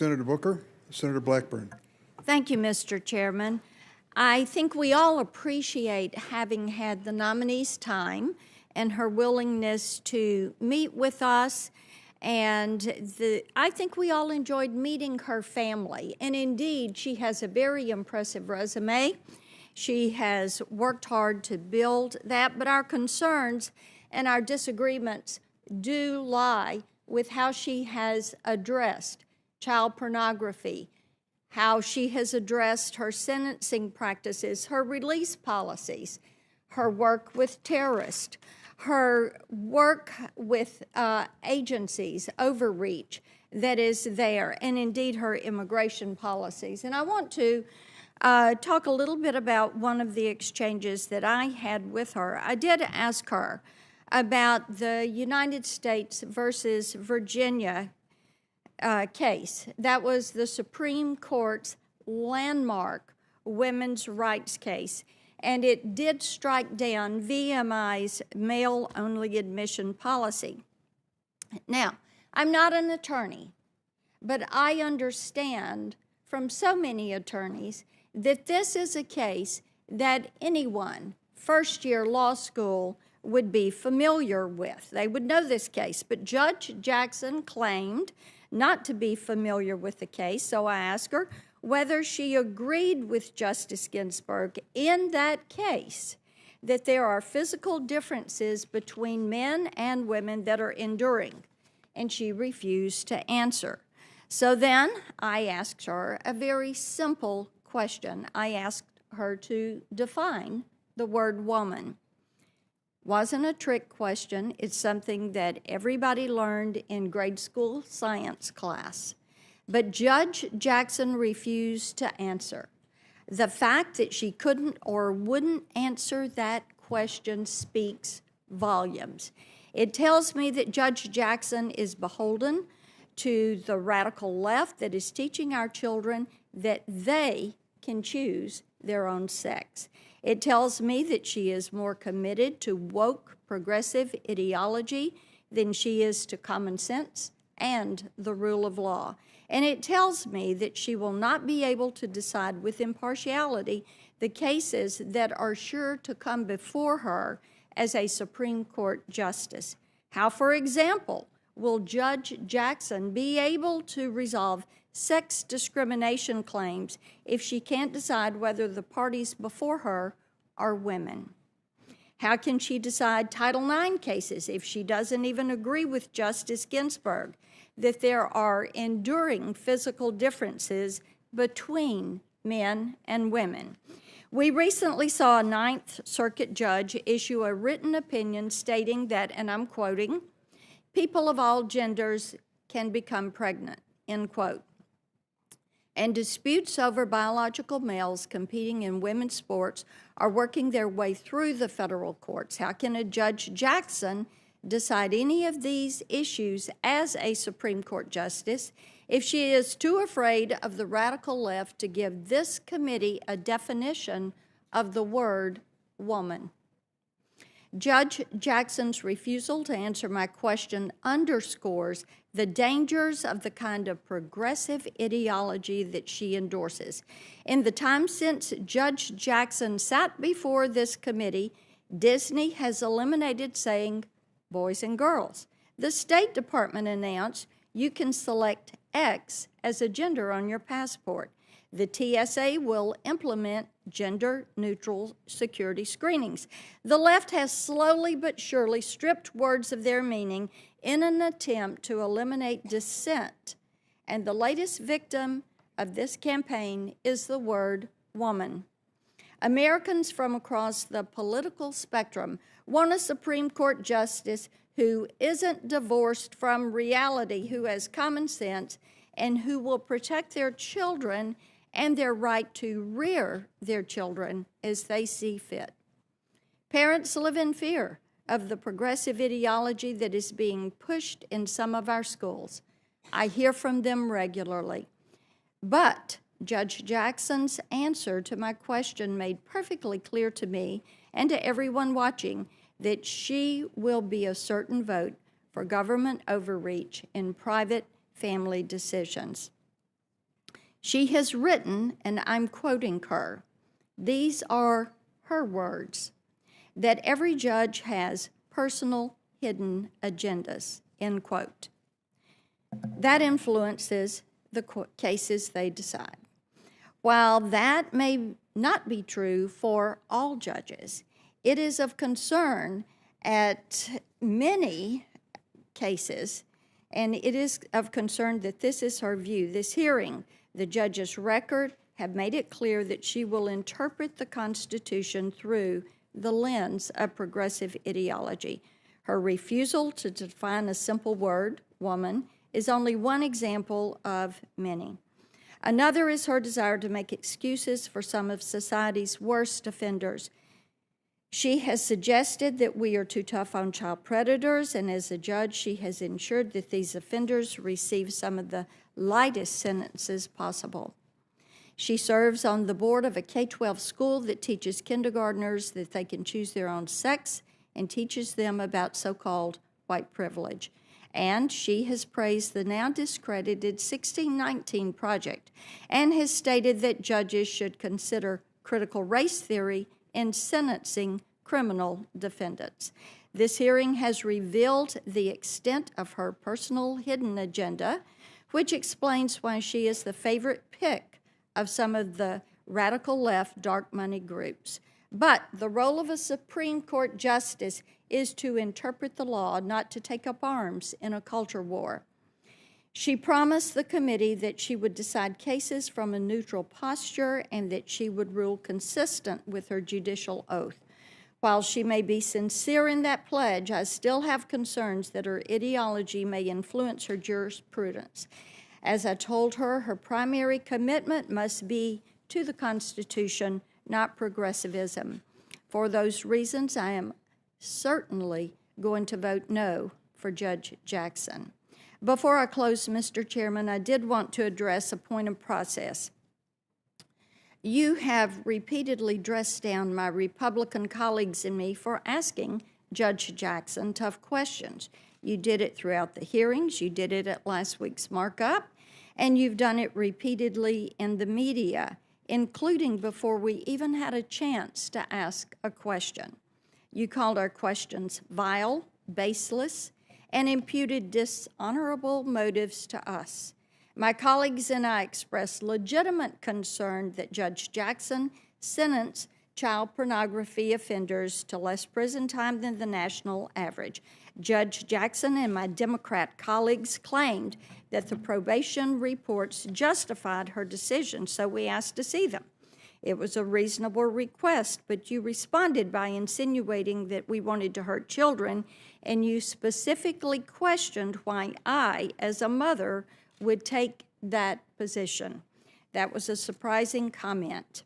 Senator Booker, Senator Blackburn. Thank you, Mr. Chairman. I think we all appreciate having had the nominee's time and her willingness to meet with us. And I think we all enjoyed meeting her family. And indeed, she has a very impressive resume. She has worked hard to build that, but our concerns and our disagreements do lie with how she has addressed child pornography, how she has addressed her sentencing practices, her release policies, her work with terrorists, her work with agencies, overreach that is there, and indeed her immigration policies. And I want to talk a little bit about one of the exchanges that I had with her. I did ask her about the United States versus Virginia case. That was the Supreme Court's landmark women's rights case, and it did strike down VMI's male-only admission policy. Now, I'm not an attorney, but I understand from so many attorneys that this is a case that anyone, first-year law school, would be familiar with. They would know this case, but Judge Jackson claimed not to be familiar with the case, so I asked her whether she agreed with Justice Ginsburg in that case that there are physical differences between men and women that are enduring, and she refused to answer. So then I asked her a very simple question. I asked her to define the word woman. Wasn't a trick question. It's something that everybody learned in grade school science class. But Judge Jackson refused to answer. The fact that she couldn't or wouldn't answer that question speaks volumes. It tells me that Judge Jackson is beholden to the radical left that is teaching our children that they can choose their own sex. It tells me that she is more committed to woke progressive ideology than she is to common sense and the rule of law. And it tells me that she will not be able to decide with impartiality the cases that are sure to come before her as a Supreme Court justice. How, for example, will Judge Jackson be able to resolve sex discrimination claims if she can't decide whether the parties before her are women? How can she decide Title IX cases if she doesn't even agree with Justice Ginsburg that there are enduring physical differences between men and women? We recently saw a Ninth Circuit judge issue a written opinion stating that, and I'm quoting, "People of all genders can become pregnant," end quote. And disputes over biological males competing in women's sports are working their way through the federal courts. How can a Judge Jackson decide any of these issues as a Supreme Court justice if she is too afraid of the radical left to give this committee a definition of the word woman? Judge Jackson's refusal to answer my question underscores the dangers of the kind of progressive ideology that she endorses. In the time since Judge Jackson sat before this committee, Disney has eliminated saying boys and girls. The State Department announced you can select X as a gender on your passport. The TSA will implement gender-neutral security screenings. The left has slowly but surely stripped words of their meaning in an attempt to eliminate dissent. And the latest victim of this campaign is the word woman. Americans from across the political spectrum want a Supreme Court justice who isn't divorced from reality, who has common sense, and who will protect their children and their right to rear their children as they see fit. Parents live in fear of the progressive ideology that is being pushed in some of our schools. I hear from them regularly. But Judge Jackson's answer to my question made perfectly clear to me and to everyone watching that she will be a certain vote for government overreach in private family decisions. She has written, and I'm quoting her, these are her words, that every judge has personal hidden agendas, end quote. That influences the cases they decide. While that may not be true for all judges, it is of concern at many cases, and it is of concern that this is her view. This hearing, the judge's record, have made it clear that she will interpret the Constitution through the lens of progressive ideology. Her refusal to define a simple word, woman, is only one example of many. Another is her desire to make excuses for some of society's worst offenders. She has suggested that we are too tough on child predators, and as a judge, she has ensured that these offenders receive some of the lightest sentences possible. She serves on the board of a K-12 school that teaches kindergartners that they can choose their own sex and teaches them about so-called white privilege. And she has praised the now discredited 1619 Project and has stated that judges should consider critical race theory in sentencing criminal defendants. This hearing has revealed the extent of her personal hidden agenda, which explains why she is the favorite pick of some of the radical left dark money groups. But the role of a Supreme Court justice is to interpret the law, not to take up arms in a culture war. She promised the committee that she would decide cases from a neutral posture and that she would rule consistent with her judicial oath. While she may be sincere in that pledge, I still have concerns that her ideology may influence her jurisprudence. As I told her, her primary commitment must be to the Constitution, not progressivism. For those reasons, I am certainly going to vote no for Judge Jackson. Before I close, Mr. Chairman, I did want to address a point of process. You have repeatedly dressed down my Republican colleagues and me for asking Judge Jackson tough questions. You did it throughout the hearings, you did it at last week's markup, and you've done it repeatedly in the media, including before we even had a chance to ask a question. You called our questions vile, baseless, and imputed dishonorable motives to us. My colleagues and I expressed legitimate concern that Judge Jackson sentenced child pornography offenders to less prison time than the national average. Judge Jackson and my Democrat colleagues claimed that the probation reports justified her decision, so we asked to see them. It was a reasonable request, but you responded by insinuating that we wanted to hurt children, and you specifically questioned why I, as a mother, would take that position. That was a surprising comment.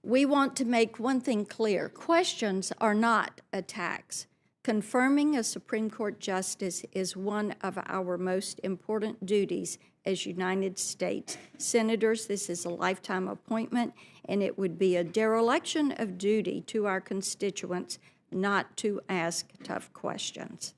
We want to make one thing clear. Questions are not attacks. Confirming a Supreme Court justice is one of our most important duties as United States Senators. This is a lifetime appointment, and it would be a dereliction of duty to our constituents not to ask tough questions.